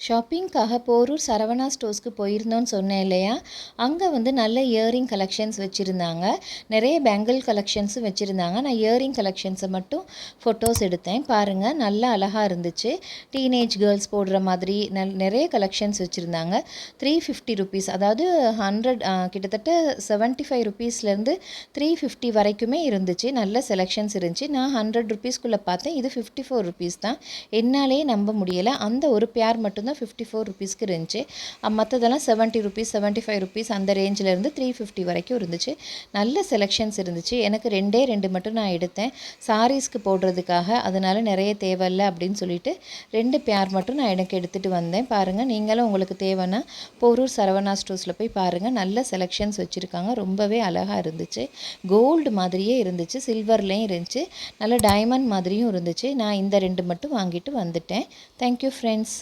ஷாப்பிங்க்காக போரூர் சரவணா ஸ்டோர்ஸ்க்கு போயிருந்தோன்னு சொன்னேன் இல்லையா, அங்கே வந்து நல்ல இயரிங் கலெக்ஷன்ஸ் வச்சுருந்தாங்க. நிறைய பேங்கிள் கலெக்ஷன்ஸும் வச்சுருந்தாங்க. நான் இயரிங் கலெக்ஷன்ஸை மட்டும் ஃபோட்டோஸ் எடுத்தேன். பாருங்கள், நல்ல அழகாக இருந்துச்சு. டீனேஜ் கேர்ள்ஸ் போடுற மாதிரி நிறைய கலெக்ஷன்ஸ் வச்சுருந்தாங்க. 350 ருபீஸ், அதாவது 100 கிட்டத்தட்ட 75 ருபீஸ்லேருந்து 350 வரைக்குமே இருந்துச்சு. நல்ல செலெக்ஷன்ஸ் இருந்துச்சு. நான் 100 ருபீஸ்க்குள்ளே பார்த்தேன். இது 54 ருபீஸ் தான். என்னாலே நம்ப முடியலை. அந்த ஒரு பேர் மட்டும்தான் 54 ருபீஸ்க்கு இருந்துச்சு. மற்றதெல்லாம் 70 ருபீஸ், 75 ருபீஸ் அந்த ரேஞ்சிலேருந்து 350 வரைக்கும் இருந்துச்சு. நல்ல செலெக்ஷன்ஸ் இருந்துச்சு. எனக்கு 2 மட்டும் நான் எடுத்தேன் சாரீஸ்க்கு போடுறதுக்காக. அதனால் நிறைய தேவையில்லை அப்படின்னு சொல்லிட்டு 2 பேர் மட்டும் நான் எனக்கு எடுத்துகிட்டு வந்தேன். பாருங்கள், நீங்களும் உங்களுக்கு தேவைன்னா போரூர் சரவணா ஸ்டோர்ஸில் போய் பாருங்கள். நல்ல செலெக்ஷன்ஸ் வச்சுருக்காங்க. ரொம்பவே அழகாக இருந்துச்சு. கோல்டு மாதிரியே இருந்துச்சு, சில்வர்லேயும் இருந்துச்சு, நல்ல டைமண்ட் மாதிரியும் இருந்துச்சு. நான் இந்த 2 மட்டும் வாங்கிட்டு வந்துட்டேன். Thank you friends.